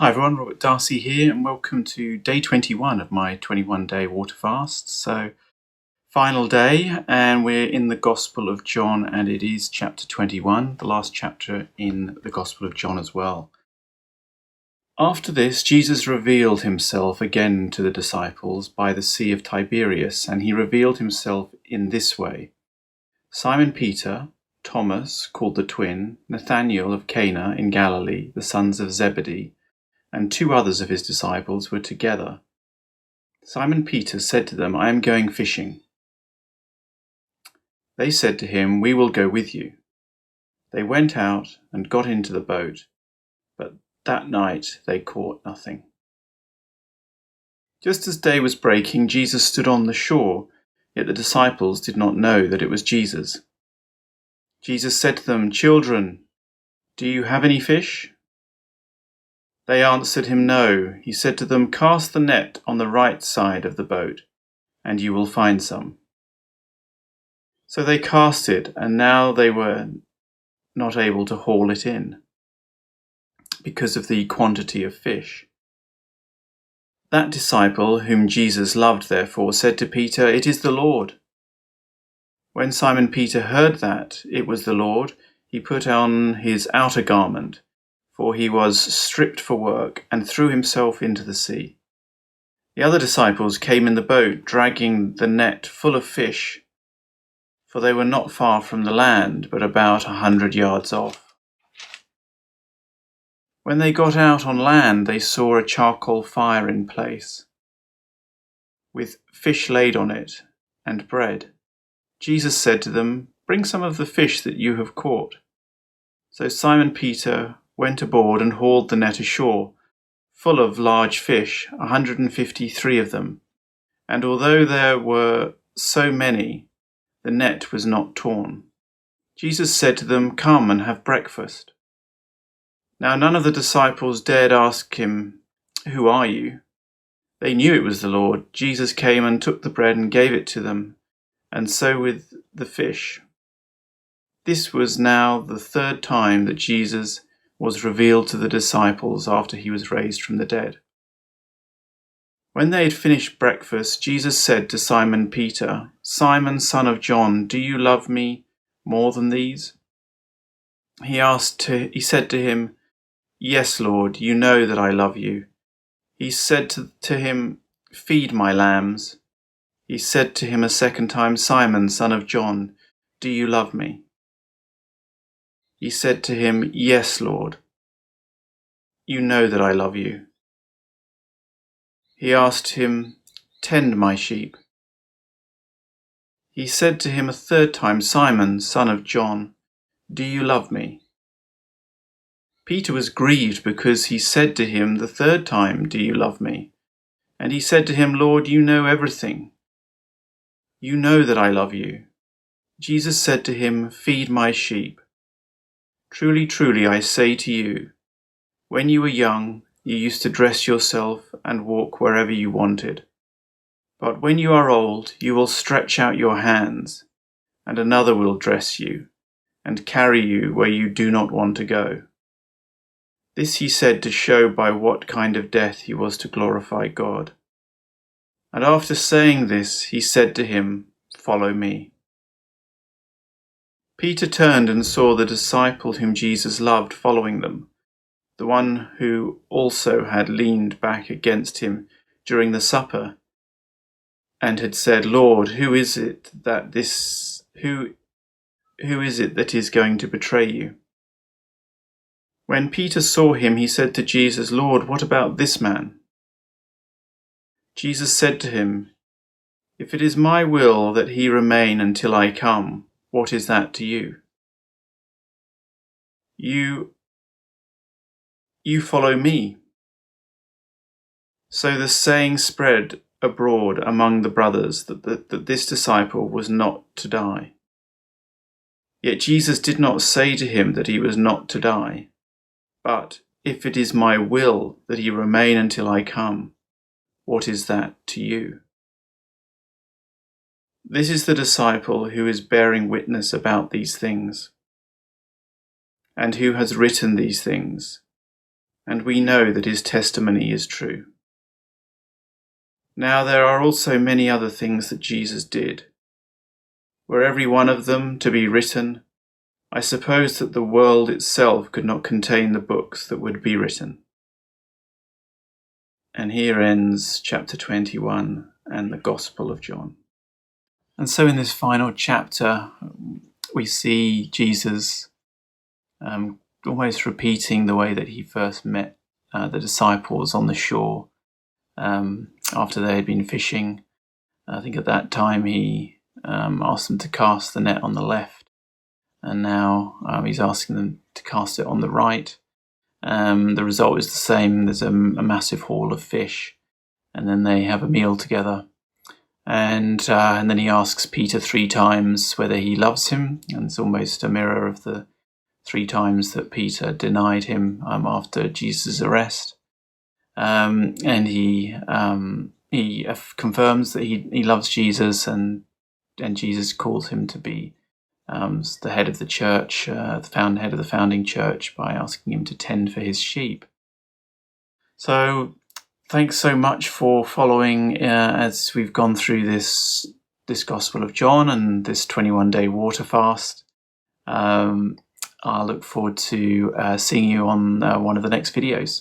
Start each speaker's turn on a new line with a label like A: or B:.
A: Hi everyone, Robert Darcy here, and welcome to day 21 of my 21-day water fast. So, final day, and we're in the Gospel of John, and it is chapter 21, the last chapter in the Gospel of John as well. After this, Jesus revealed himself again to the disciples by the Sea of Tiberias, and he revealed himself in this way. Simon Peter, Thomas, called the twin, Nathanael of Cana in Galilee, the sons of Zebedee, and two others of his disciples were together. Simon Peter said to them, "I am going fishing." They said to him, "We will go with you." They went out and got into the boat, but that night they caught nothing. Just as day was breaking, Jesus stood on the shore, yet the disciples did not know that it was Jesus. Jesus said to them, "Children, do you have any fish?" They answered him, "No." He said to them, "Cast the net on the right side of the boat, and you will find some." So they cast it, and now they were not able to haul it in, because of the quantity of fish. That disciple, whom Jesus loved, therefore, said to Peter, "It is the Lord." When Simon Peter heard that it was the Lord, he put on his outer garment, for he was stripped for work, and threw himself into the sea. The other disciples came in the boat, dragging the net full of fish, for they were not far from the land, but about 100 yards off. When they got out on land, they saw a charcoal fire in place, with fish laid on it, and bread. Jesus said to them, "Bring some of the fish that you have caught." So Simon Peter went aboard and hauled the net ashore, full of large fish, 153 of them. And although there were so many, the net was not torn. Jesus said to them, "Come and have breakfast." Now none of the disciples dared ask him, "Who are you?" They knew it was the Lord. Jesus came and took the bread and gave it to them, and so with the fish. This was now the third time that Jesus was revealed to the disciples after he was raised from the dead. When they had finished breakfast, Jesus said to Simon Peter, "Simon, son of John, do you love me more than these?" He said to him, "Yes, Lord, you know that I love you." He said to him, "Feed my lambs." He said to him a second time, "Simon, son of John, do you love me?" He said to him, "Yes, Lord, you know that I love you." He asked him, "Tend my sheep." He said to him a third time, "Simon, son of John, do you love me?" Peter was grieved because he said to him the third time, "Do you love me?" And he said to him, "Lord, you know everything. You know that I love you." Jesus said to him, "Feed my sheep. Truly, truly, I say to you, when you were young, you used to dress yourself and walk wherever you wanted. But when you are old, you will stretch out your hands, and another will dress you and carry you where you do not want to go." This he said to show by what kind of death he was to glorify God. And after saying this, he said to him, "Follow me." Peter turned and saw the disciple whom Jesus loved following them, the one who also had leaned back against him during the supper and had said, "Lord, who is it that is going to betray you?" When Peter saw him, he said to Jesus, "Lord, what about this man?" Jesus said to him, "If it is my will that he remain until I come, what is that to you? You follow me." So the saying spread abroad among the brothers that this disciple was not to die. Yet Jesus did not say to him that he was not to die, but, "If it is my will that he remain until I come, what is that to you?" This is the disciple who is bearing witness about these things, and who has written these things, and we know that his testimony is true. Now there are also many other things that Jesus did. Were every one of them to be written, I suppose that the world itself could not contain the books that would be written. And here ends chapter 21 and the Gospel of John. And so in this final chapter, we see Jesus almost repeating the way that he first met the disciples on the shore after they had been fishing. I think at that time he asked them to cast the net on the left, and now he's asking them to cast it on the right. The result is the same. There's a massive haul of fish, and then they have a meal together. And then he asks Peter 3 times whether he loves him, and it's almost a mirror of the 3 times that Peter denied him after Jesus' arrest. And he confirms that he loves Jesus, and Jesus calls him to be the head of the church, head of the founding church, by asking him to tend for his sheep. So thanks so much for following as we've gone through this Gospel of John and this 21-day water fast. I look forward to seeing you on one of the next videos.